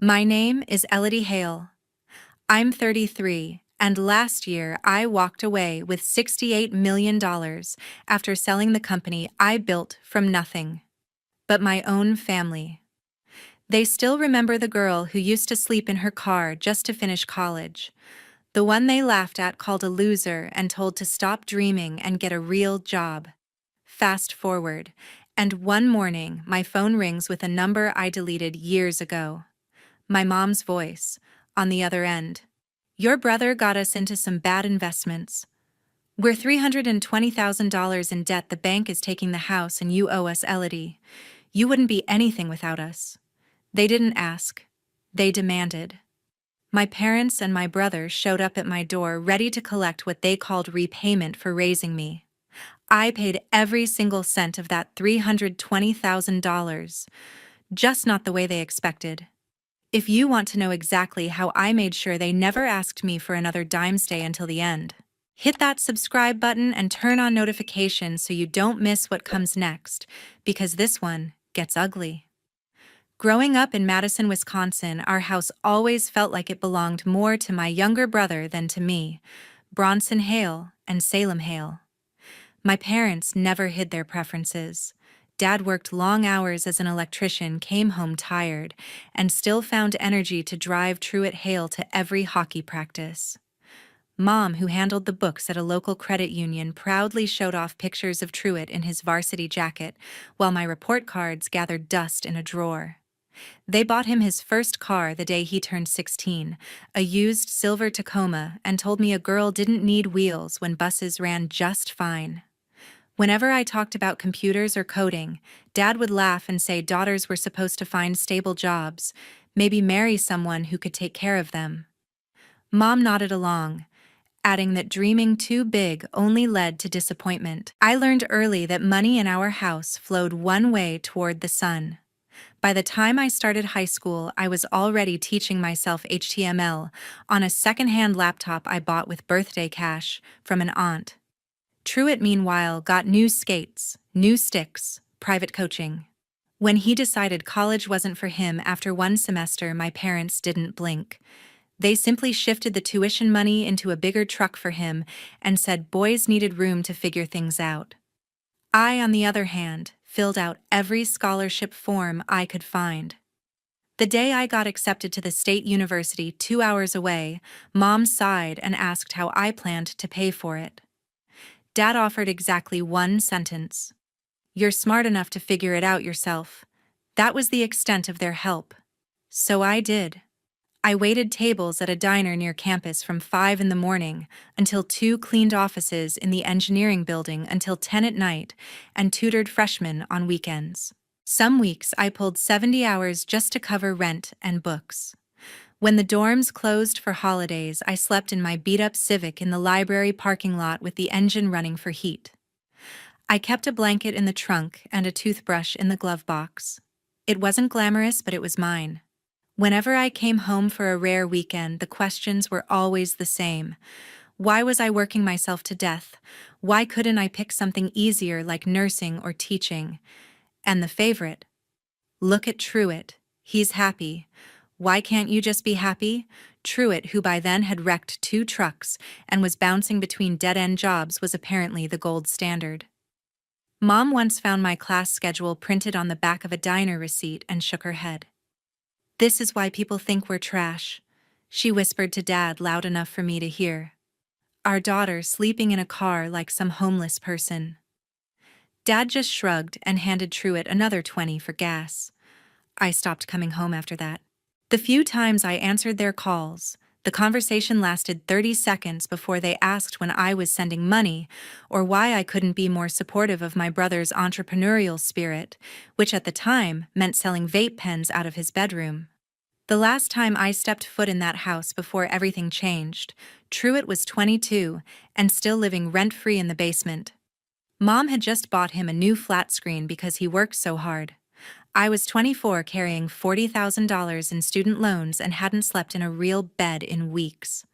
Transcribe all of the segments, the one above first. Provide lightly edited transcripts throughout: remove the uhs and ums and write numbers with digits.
My name is Elodie Hale. I'm 33, and last year I walked away with $68 million after selling the company I built from nothing. But my own family. They still remember the girl who used to sleep in her car just to finish college. The one they laughed at, called a loser, and told to stop dreaming and get a real job. Fast forward, and one morning my phone rings with a number I deleted years ago. My mom's voice, on the other end. Your brother got us into some bad investments. We're $320,000 in debt. The bank is taking the house and you owe us, Elodie. You wouldn't be anything without us. They didn't ask. They demanded. My parents and my brother showed up at my door ready to collect what they called repayment for raising me. I paid every single cent of that $320,000, just not the way they expected. If you want to know exactly how I made sure they never asked me for another dime, stay until the end. Hit that subscribe button and turn on notifications so you don't miss what comes next, because this one gets ugly. Growing up in Madison, Wisconsin, our house always felt like it belonged more to my younger brother than to me, Bronson Hale and Salem Hale. My parents never hid their preferences. Dad worked long hours as an electrician, came home tired, and still found energy to drive Truett Hale to every hockey practice. Mom, who handled the books at a local credit union, proudly showed off pictures of Truett in his varsity jacket, while my report cards gathered dust in a drawer. They bought him his first car the day he turned 16, a used silver Tacoma, and told me a girl didn't need wheels when buses ran just fine. Whenever I talked about computers or coding, Dad would laugh and say daughters were supposed to find stable jobs, maybe marry someone who could take care of them. Mom nodded along, adding that dreaming too big only led to disappointment. I learned early that money in our house flowed one way, toward the sun. By the time I started high school, I was already teaching myself HTML on a second-hand laptop I bought with birthday cash from an aunt. Truett, meanwhile, got new skates, new sticks, private coaching. When he decided college wasn't for him after one semester, my parents didn't blink. They simply shifted the tuition money into a bigger truck for him and said boys needed room to figure things out. I, on the other hand, filled out every scholarship form I could find. The day I got accepted to the state university 2 hours away, Mom sighed and asked how I planned to pay for it. Dad offered exactly one sentence. You're smart enough to figure it out yourself. That was the extent of their help. So I did. I waited tables at a diner near campus from 5 in the morning until 2, cleaned offices in the engineering building until 10 at night, and tutored freshmen on weekends. Some weeks I pulled 70 hours just to cover rent and books. When the dorms closed for holidays, I slept in my beat-up Civic in the library parking lot with the engine running for heat. I kept a blanket in the trunk and a toothbrush in the glove box. It wasn't glamorous, but it was mine. Whenever I came home for a rare weekend, the questions were always the same. Why was I working myself to death? Why couldn't I pick something easier like nursing or teaching? And the favorite: look at Truett. He's happy. Why can't you just be happy? Truett, who by then had wrecked 2 trucks and was bouncing between dead-end jobs, was apparently the gold standard. Mom once found my class schedule printed on the back of a diner receipt and shook her head. This is why people think we're trash, she whispered to Dad loud enough for me to hear. Our daughter sleeping in a car like some homeless person. Dad just shrugged and handed Truett another 20 for gas. I stopped coming home after that. The few times I answered their calls, the conversation lasted 30 seconds before they asked when I was sending money or why I couldn't be more supportive of my brother's entrepreneurial spirit, which at the time meant selling vape pens out of his bedroom. The last time I stepped foot in that house before everything changed, Truett was 22 and still living rent-free in the basement. Mom had just bought him a new flat screen because he worked so hard. I was 24, carrying $40,000 in student loans and hadn't slept in a real bed in weeks.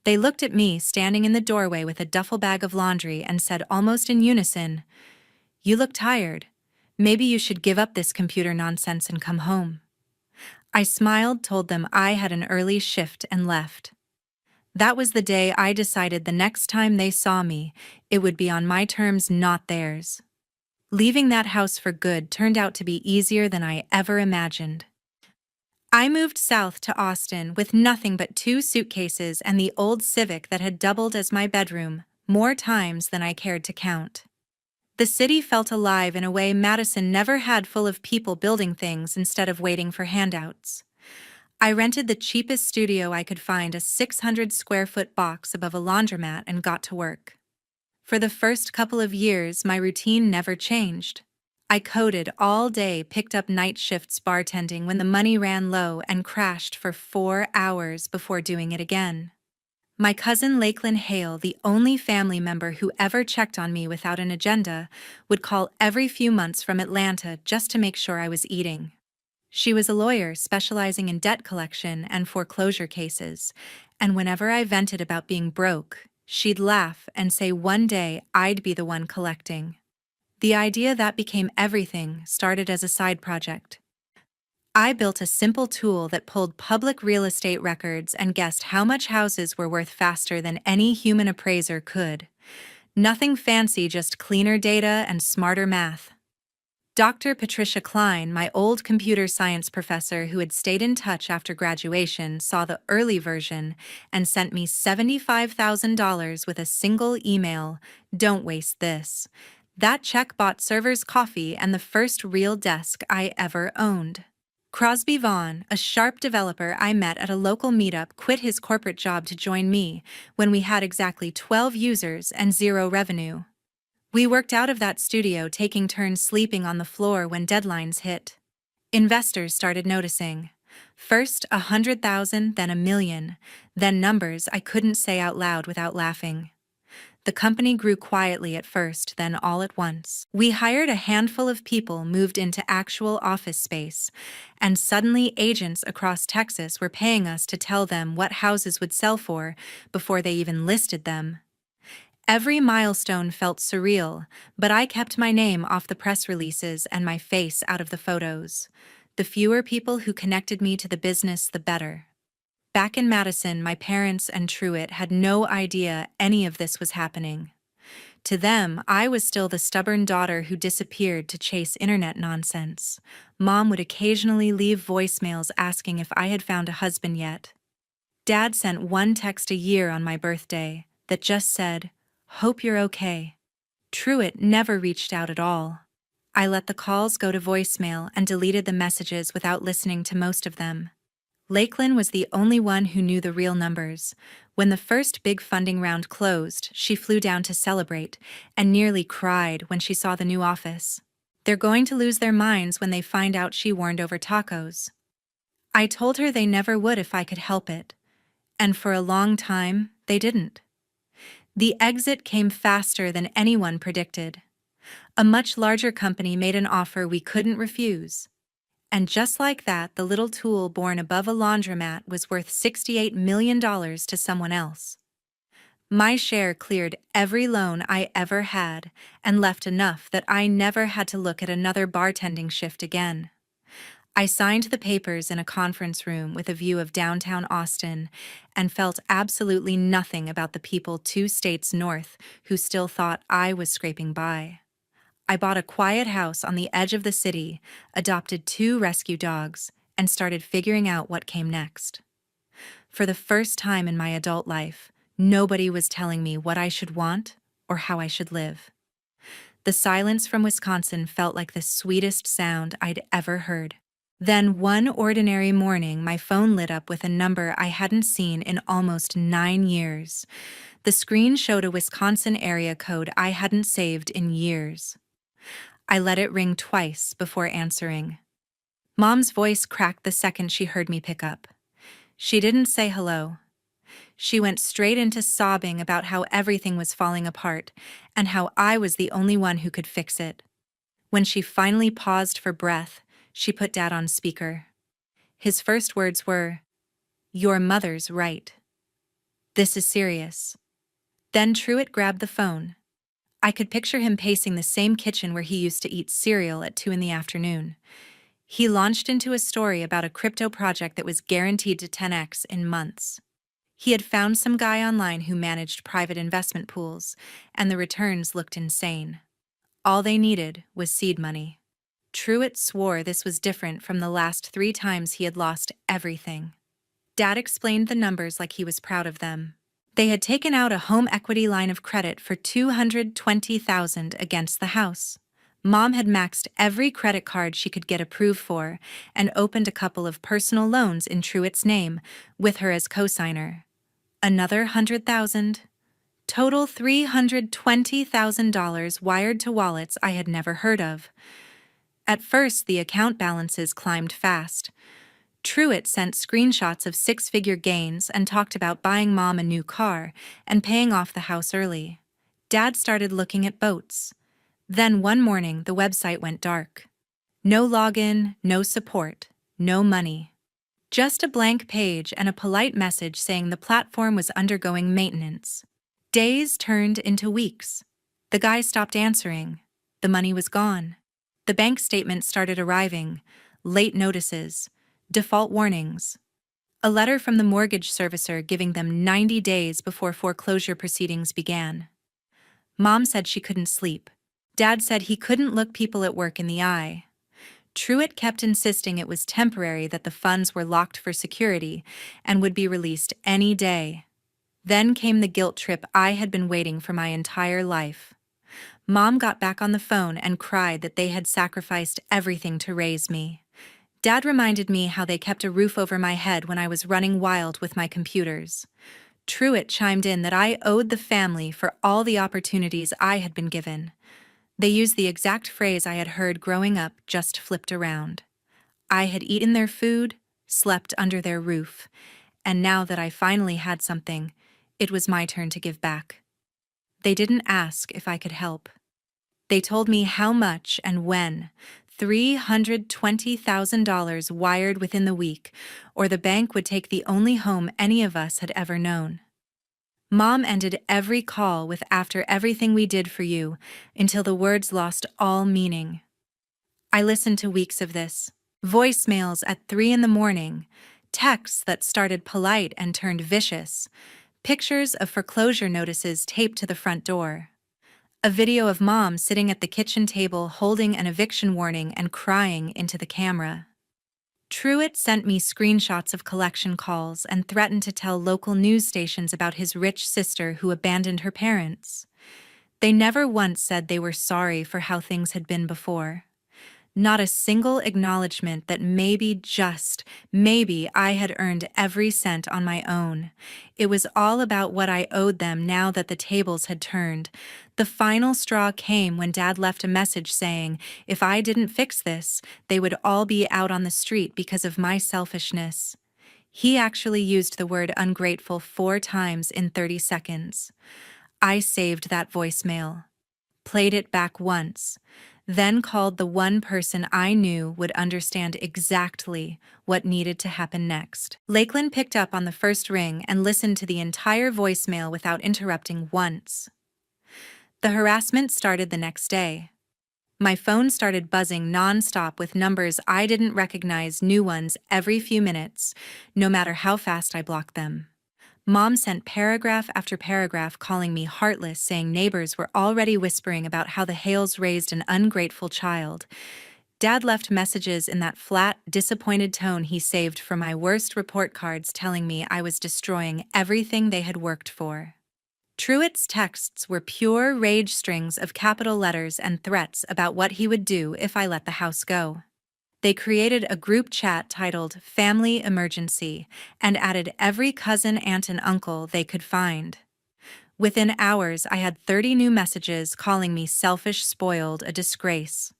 They looked at me standing in the doorway with a duffel bag of laundry and said almost in unison, "You look tired. Maybe you should give up this computer nonsense and come home." I smiled, told them I had an early shift, and left. That was the day I decided the next time they saw me, it would be on my terms, not theirs. Leaving that house for good turned out to be easier than I ever imagined. I moved south to Austin with nothing but 2 suitcases and the old Civic that had doubled as my bedroom, more times than I cared to count. The city felt alive in a way Madison never had, full of people building things instead of waiting for handouts. I rented the cheapest studio I could find, a 600 square foot box above a laundromat, and got to work. For the first couple of years, my routine never changed. I coded all day, picked up night shifts bartending when the money ran low, and crashed for 4 hours before doing it again. My cousin Lakeland Hale, the only family member who ever checked on me without an agenda, would call every few months from Atlanta just to make sure I was eating. She was a lawyer specializing in debt collection and foreclosure cases, and whenever I vented about being broke, she'd laugh and say one day I'd be the one collecting. The idea that became everything started as a side project. I built a simple tool that pulled public real estate records and guessed how much houses were worth faster than any human appraiser could. Nothing fancy, just cleaner data and smarter math. Dr. Patricia Klein, my old computer science professor who had stayed in touch after graduation, saw the early version and sent me $75,000 with a single email. "Don't waste this." That check bought servers, coffee, and the first real desk I ever owned. Crosby Vaughn, a sharp developer I met at a local meetup, quit his corporate job to join me when we had exactly 12 users and 0 revenue. We worked out of that studio, taking turns sleeping on the floor when deadlines hit. Investors started noticing. First 100,000, then 1 million, then numbers I couldn't say out loud without laughing. The company grew quietly at first, then all at once. We hired a handful of people, moved into actual office space, and suddenly agents across Texas were paying us to tell them what houses would sell for before they even listed them. Every milestone felt surreal, but I kept my name off the press releases and my face out of the photos. The fewer people who connected me to the business, the better. Back in Madison, my parents and Truett had no idea any of this was happening. To them, I was still the stubborn daughter who disappeared to chase internet nonsense. Mom would occasionally leave voicemails asking if I had found a husband yet. Dad sent one text a year on my birthday that just said, "Hope you're okay." Truett never reached out at all. I let the calls go to voicemail and deleted the messages without listening to most of them. Lakeland was the only one who knew the real numbers. When the first big funding round closed, she flew down to celebrate and nearly cried when she saw the new office. "They're going to lose their minds when they find out," she warned over tacos. I told her they never would if I could help it. And for a long time, they didn't. The exit came faster than anyone predicted. A much larger company made an offer we couldn't refuse. And just like that, the little tool born above a laundromat was worth $68 million to someone else. My share cleared every loan I ever had and left enough that I never had to look at another bartending shift again. I signed the papers in a conference room with a view of downtown Austin and felt absolutely nothing about the people 2 states north who still thought I was scraping by. I bought a quiet house on the edge of the city, adopted 2 rescue dogs, and started figuring out what came next. For the first time in my adult life, nobody was telling me what I should want or how I should live. The silence from Wisconsin felt like the sweetest sound I'd ever heard. Then one ordinary morning, my phone lit up with a number I hadn't seen in almost 9 years. The screen showed a Wisconsin area code I hadn't saved in years. I let it ring twice before answering. Mom's voice cracked the second she heard me pick up. She didn't say hello. She went straight into sobbing about how everything was falling apart and how I was the only one who could fix it. When she finally paused for breath, she put Dad on speaker. His first words were, "Your mother's right. This is serious." Then Truett grabbed the phone. I could picture him pacing the same kitchen where he used to eat cereal at 2 in the afternoon. He launched into a story about a crypto project that was guaranteed to 10x in months. He had found some guy online who managed private investment pools, and the returns looked insane. All they needed was seed money. Truitt swore this was different from the last 3 times he had lost everything. Dad explained the numbers like he was proud of them. They had taken out a home equity line of credit for $220,000 against the house. Mom had maxed every credit card she could get approved for and opened a couple of personal loans in Truitt's name, with her as co-signer. Another $100,000. Total $320,000 wired to wallets I had never heard of. At first, the account balances climbed fast. Truitt sent screenshots of 6-figure gains and talked about buying Mom a new car and paying off the house early. Dad started looking at boats. Then one morning, the website went dark. No login, no support, no money. Just a blank page and a polite message saying the platform was undergoing maintenance. Days turned into weeks. The guy stopped answering. The money was gone. The bank statement started arriving. Late notices. Default warnings. A letter from the mortgage servicer giving them 90 days before foreclosure proceedings began. Mom said she couldn't sleep. Dad said he couldn't look people at work in the eye. Truitt kept insisting it was temporary, that the funds were locked for security and would be released any day. Then came the guilt trip I had been waiting for my entire life. Mom got back on the phone and cried that they had sacrificed everything to raise me. Dad reminded me how they kept a roof over my head when I was running wild with my computers. Truitt chimed in that I owed the family for all the opportunities I had been given. They used the exact phrase I had heard growing up, just flipped around. I had eaten their food, slept under their roof, and now that I finally had something, it was my turn to give back. They didn't ask if I could help. They told me how much and when. $320,000 wired within the week, or the bank would take the only home any of us had ever known. Mom ended every call with "after everything we did for you," until the words lost all meaning. I listened to weeks of this. Voicemails at 3 in the morning, texts that started polite and turned vicious, pictures of foreclosure notices taped to the front door. A video of Mom sitting at the kitchen table holding an eviction warning and crying into the camera. Truitt sent me screenshots of collection calls and threatened to tell local news stations about his rich sister who abandoned her parents. They never once said they were sorry for how things had been before. Not a single acknowledgement that maybe, just maybe, I had earned every cent on my own. It was all about what I owed them now that the tables had turned. The final straw came when Dad left a message saying, if I didn't fix this, they would all be out on the street because of my selfishness. He actually used the word ungrateful 4 times in 30 seconds. I saved that voicemail, played it back once, then called the one person I knew would understand exactly what needed to happen next. Lakeland picked up on the first ring and listened to the entire voicemail without interrupting once. The harassment started the next day. My phone started buzzing nonstop with numbers I didn't recognize, new ones every few minutes, no matter how fast I blocked them. Mom sent paragraph after paragraph calling me heartless, saying neighbors were already whispering about how the Hales raised an ungrateful child. Dad left messages in that flat, disappointed tone he saved for my worst report cards, telling me I was destroying everything they had worked for. Truitt's texts were pure rage strings of capital letters and threats about what he would do if I let the house go. They created a group chat titled Family Emergency and added every cousin, aunt, and uncle they could find. Within hours, I had 30 new messages calling me selfish, spoiled, a disgrace.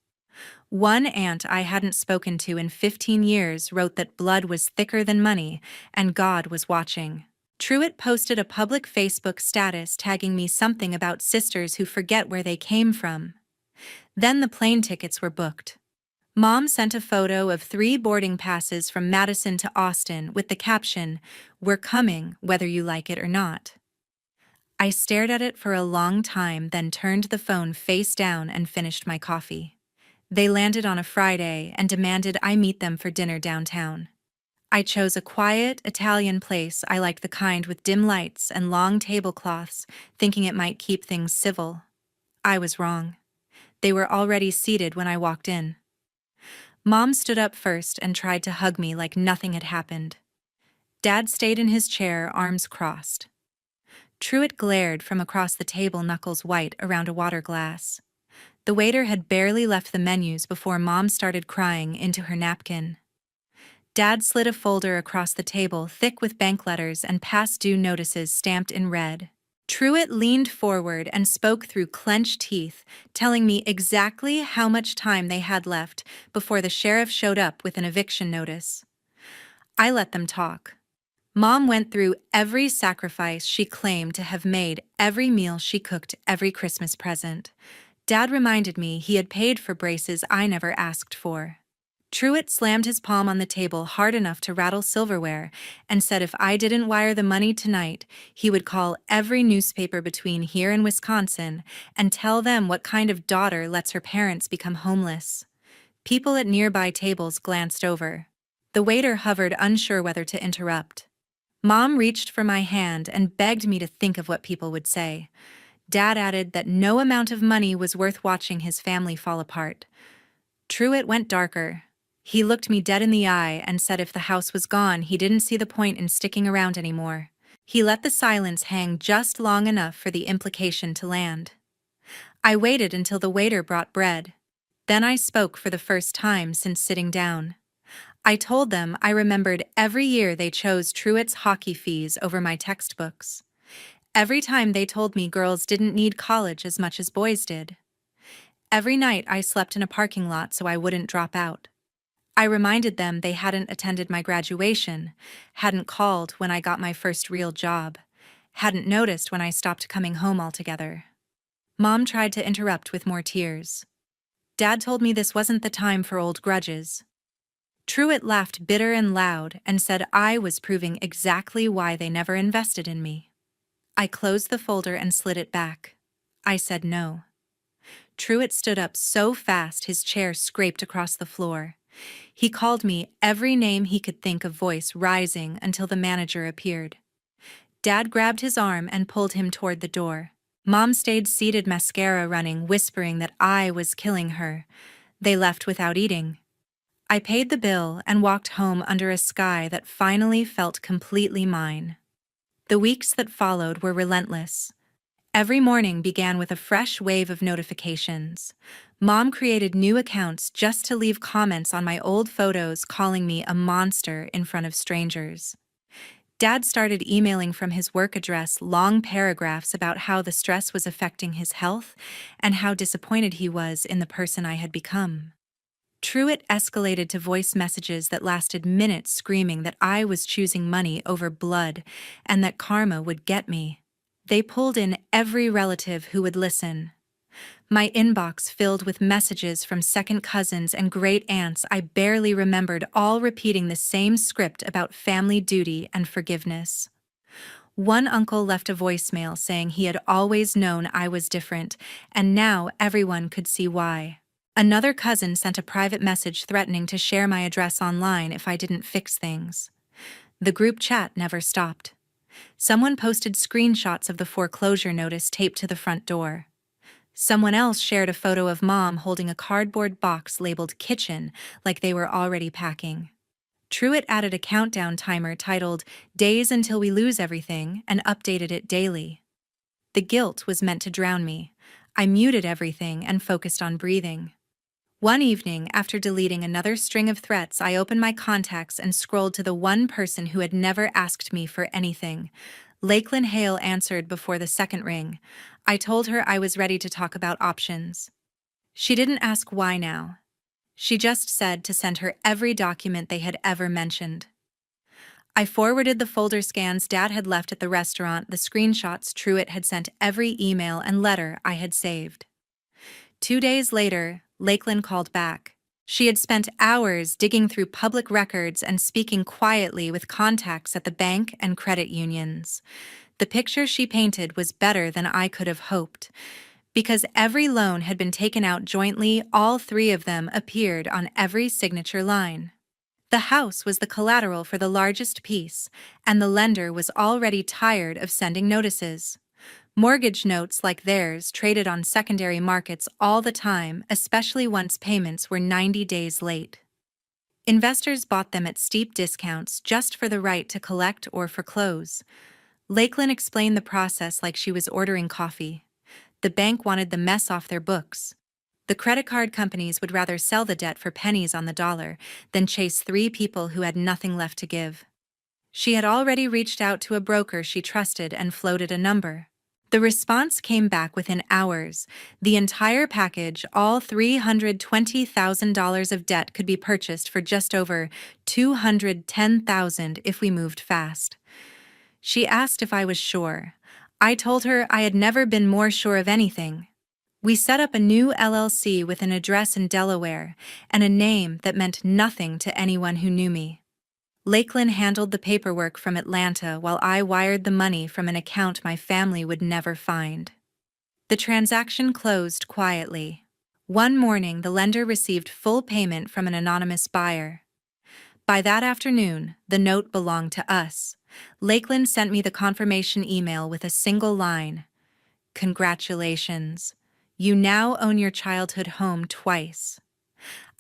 One aunt I hadn't spoken to in 15 years wrote that blood was thicker than money and God was watching. Truitt posted a public Facebook status tagging me something about sisters who forget where they came from. Then the plane tickets were booked. Mom sent a photo of 3 boarding passes from Madison to Austin with the caption, "We're coming, whether you like it or not." I stared at it for a long time, then turned the phone face down and finished my coffee. They landed on a Friday and demanded I meet them for dinner downtown. I chose a quiet, Italian place. I liked the kind with dim lights and long tablecloths, thinking it might keep things civil. I was wrong. They were already seated when I walked in. Mom stood up first and tried to hug me like nothing had happened. Dad stayed in his chair, arms crossed. Truett glared from across the table, knuckles white around a water glass. The waiter had barely left the menus before Mom started crying into her napkin. Dad slid a folder across the table, thick with bank letters and past due notices stamped in red. Truett leaned forward and spoke through clenched teeth, telling me exactly how much time they had left before the sheriff showed up with an eviction notice. I let them talk. Mom went through every sacrifice she claimed to have made, every meal she cooked, every Christmas present. Dad reminded me he had paid for braces I never asked for. Truett slammed his palm on the table hard enough to rattle silverware and said if I didn't wire the money tonight, he would call every newspaper between here and Wisconsin and tell them what kind of daughter lets her parents become homeless. People at nearby tables glanced over. The waiter hovered, unsure whether to interrupt. Mom reached for my hand and begged me to think of what people would say. Dad added that no amount of money was worth watching his family fall apart. Truett went darker. He looked me dead in the eye and said if the house was gone, he didn't see the point in sticking around anymore. He let the silence hang just long enough for the implication to land. I waited until the waiter brought bread. Then I spoke for the first time since sitting down. I told them I remembered every year they chose Truett's hockey fees over my textbooks. Every time they told me girls didn't need college as much as boys did. Every night I slept in a parking lot so I wouldn't drop out. I reminded them they hadn't attended my graduation, hadn't called when I got my first real job, hadn't noticed when I stopped coming home altogether. Mom tried to interrupt with more tears. Dad told me this wasn't the time for old grudges. Truett laughed bitter and loud and said I was proving exactly why they never invested in me. I closed the folder and slid it back. I said no. Truett stood up so fast his chair scraped across the floor. He called me every name he could think of, voice rising until the manager appeared. Dad grabbed his arm and pulled him toward the door. Mom stayed seated, mascara running, whispering that I was killing her. They left without eating. I paid the bill and walked home under a sky that finally felt completely mine. The weeks that followed were relentless. Every morning began with a fresh wave of notifications. Mom created new accounts just to leave comments on my old photos, calling me a monster in front of strangers. Dad started emailing from his work address long paragraphs about how the stress was affecting his health and how disappointed he was in the person I had become. Truett escalated to voice messages that lasted minutes, screaming that I was choosing money over blood and that karma would get me. They pulled in every relative who would listen. My inbox filled with messages from second cousins and great aunts I barely remembered, all repeating the same script about family duty and forgiveness. One uncle left a voicemail saying he had always known I was different, and now everyone could see why. Another cousin sent a private message threatening to share my address online if I didn't fix things. The group chat never stopped. Someone posted screenshots of the foreclosure notice taped to the front door. Someone else shared a photo of Mom holding a cardboard box labeled kitchen like they were already packing. Truett added a countdown timer titled Days Until We Lose Everything and updated it daily. The guilt was meant to drown me. I muted everything and focused on breathing. One evening, after deleting another string of threats, I opened my contacts and scrolled to the one person who had never asked me for anything. Lakeland Hale answered before the second ring. I told her I was ready to talk about options. She didn't ask why now. She just said to send her every document they had ever mentioned. I forwarded the folder scans Dad had left at the restaurant, the screenshots Truett had sent, every email and letter I had saved. 2 days later, Lakeland called back. She had spent hours digging through public records and speaking quietly with contacts at the bank and credit unions. The picture she painted was better than I could have hoped. Because every loan had been taken out jointly, all three of them appeared on every signature line. The house was the collateral for the largest piece, and the lender was already tired of sending notices. Mortgage notes like theirs traded on secondary markets all the time, especially once payments were 90 days late. Investors bought them at steep discounts just for the right to collect or foreclose. Lakeland explained the process like she was ordering coffee. The bank wanted the mess off their books. The credit card companies would rather sell the debt for pennies on the dollar than chase three people who had nothing left to give. She had already reached out to a broker she trusted and floated a number. The response came back within hours. The entire package, all $320,000 of debt, could be purchased for just over $210,000 if we moved fast. She asked if I was sure. I told her I had never been more sure of anything. We set up a new LLC with an address in Delaware and a name that meant nothing to anyone who knew me. Lakeland handled the paperwork from Atlanta while I wired the money from an account my family would never find. The transaction closed quietly. One morning, the lender received full payment from an anonymous buyer. By that afternoon, the note belonged to us. Lakeland sent me the confirmation email with a single line. "Congratulations. You now own your childhood home twice."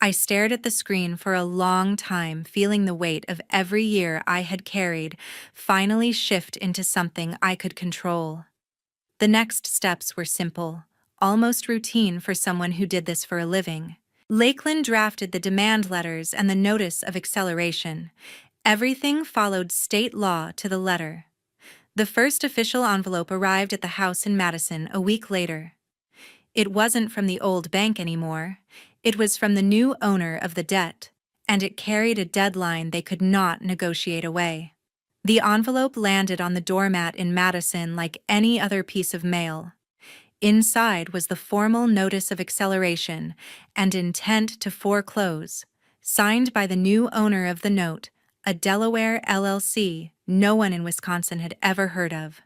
I stared at the screen for a long time, feeling the weight of every year I had carried finally shift into something I could control. The next steps were simple, almost routine for someone who did this for a living. Lakeland drafted the demand letters and the notice of acceleration. Everything followed state law to the letter. The first official envelope arrived at the house in Madison a week later. It wasn't from the old bank anymore. It was from the new owner of the debt, and it carried a deadline they could not negotiate away. The envelope landed on the doormat in Madison like any other piece of mail. Inside was the formal notice of acceleration and intent to foreclose, signed by the new owner of the note, a Delaware LLC no one in Wisconsin had ever heard of.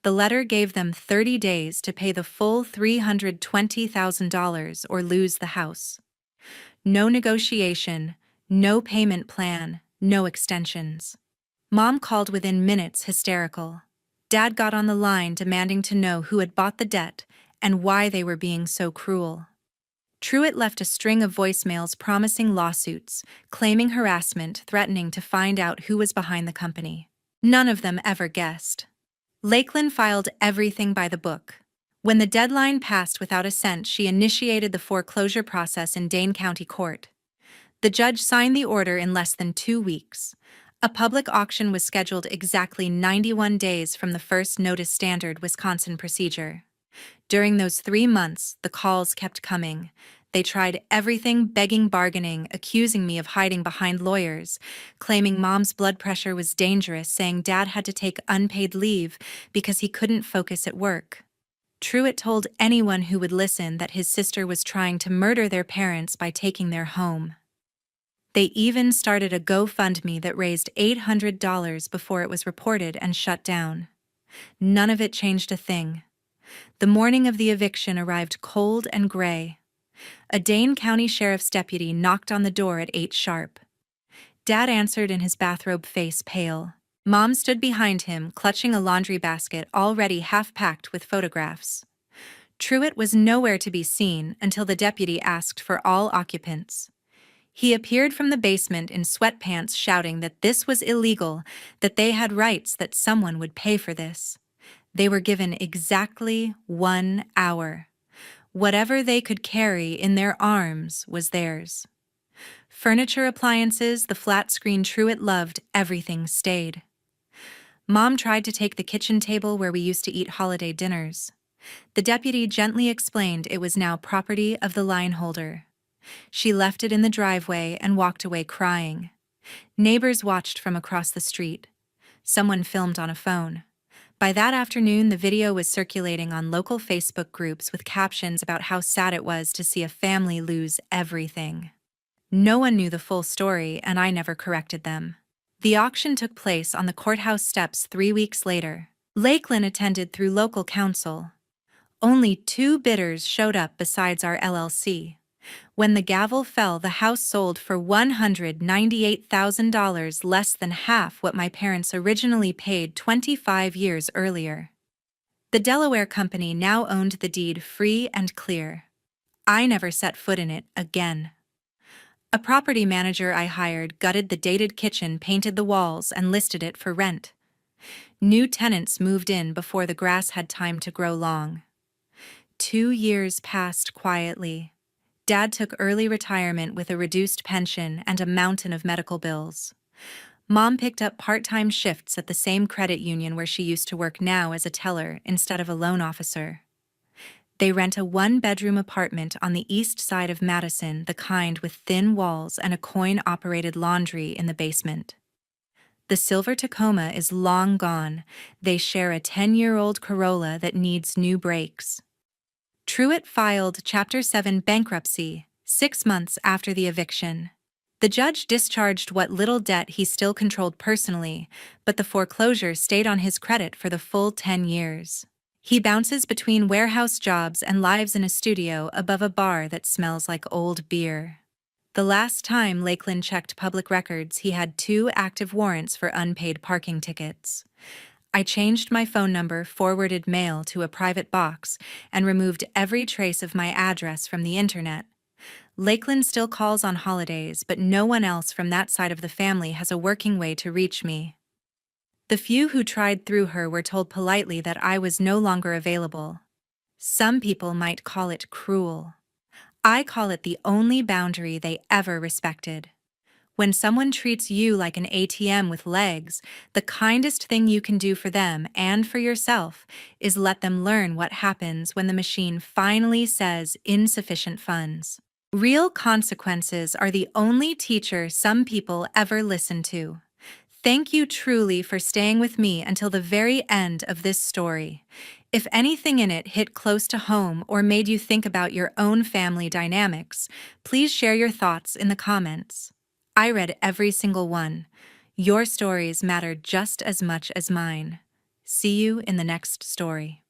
The letter gave them 30 days to pay the full $320,000 or lose the house. No negotiation, no payment plan, no extensions. Mom called within minutes, hysterical. Dad got on the line demanding to know who had bought the debt and why they were being so cruel. Truitt left a string of voicemails promising lawsuits, claiming harassment, threatening to find out who was behind the company. None of them ever guessed. Lakeland filed everything by the book. When the deadline passed without a cent, she initiated the foreclosure process in Dane County Court. The judge signed the order in less than 2 weeks. A public auction was scheduled exactly 91 days from the first notice, standard Wisconsin procedure. During those 3 months, the calls kept coming. They tried everything, begging, bargaining, accusing me of hiding behind lawyers, claiming Mom's blood pressure was dangerous, saying Dad had to take unpaid leave because he couldn't focus at work. Truitt told anyone who would listen that his sister was trying to murder their parents by taking their home. They even started a GoFundMe that raised $800 before it was reported and shut down. None of it changed a thing. The morning of the eviction arrived cold and gray. A Dane County Sheriff's deputy knocked on the door at 8 sharp. Dad answered in his bathrobe, face pale. Mom stood behind him, clutching a laundry basket already half-packed with photographs. Truitt was nowhere to be seen until the deputy asked for all occupants. He appeared from the basement in sweatpants, shouting that this was illegal, that they had rights, that someone would pay for this. They were given exactly 1 hour. Whatever they could carry in their arms was theirs. Furniture, appliances, the flat screen Truitt loved, everything stayed. Mom tried to take the kitchen table where we used to eat holiday dinners. The deputy gently explained it was now property of the line holder. She left it in the driveway and walked away crying. Neighbors watched from across the street. Someone filmed on a phone. By that afternoon, the video was circulating on local Facebook groups with captions about how sad it was to see a family lose everything. No one knew the full story, and I never corrected them. The auction took place on the courthouse steps 3 weeks later. Lakeland attended through local counsel. Only 2 bidders showed up besides our LLC. When the gavel fell, the house sold for $198,000, less than half what my parents originally paid 25 years earlier. The Delaware company now owned the deed free and clear. I never set foot in it again. A property manager I hired gutted the dated kitchen, painted the walls, and listed it for rent. New tenants moved in before the grass had time to grow long. 2 years passed quietly. Dad took early retirement with a reduced pension and a mountain of medical bills. Mom picked up part-time shifts at the same credit union where she used to work now as a teller instead of a loan officer. They rent a 1-bedroom apartment on the east side of Madison, the kind with thin walls and a coin-operated laundry in the basement. The silver Tacoma is long gone. They share a 10-year-old Corolla that needs new brakes. Truett filed Chapter 7 bankruptcy 6 months after the eviction. The judge discharged what little debt he still controlled personally, but the foreclosure stayed on his credit for the full 10 years. He bounces between warehouse jobs and lives in a studio above a bar that smells like old beer. The last time Lakeland checked public records, he had 2 active warrants for unpaid parking tickets. I changed my phone number, forwarded mail to a private box, and removed every trace of my address from the internet. Lakeland still calls on holidays, but no one else from that side of the family has a working way to reach me. The few who tried through her were told politely that I was no longer available. Some people might call it cruel. I call it the only boundary they ever respected. When someone treats you like an ATM with legs, the kindest thing you can do for them and for yourself is let them learn what happens when the machine finally says insufficient funds. Real consequences are the only teacher some people ever listen to. Thank you truly for staying with me until the very end of this story. If anything in it hit close to home or made you think about your own family dynamics, please share your thoughts in the comments. I read every single one. Your stories matter just as much as mine. See you in the next story.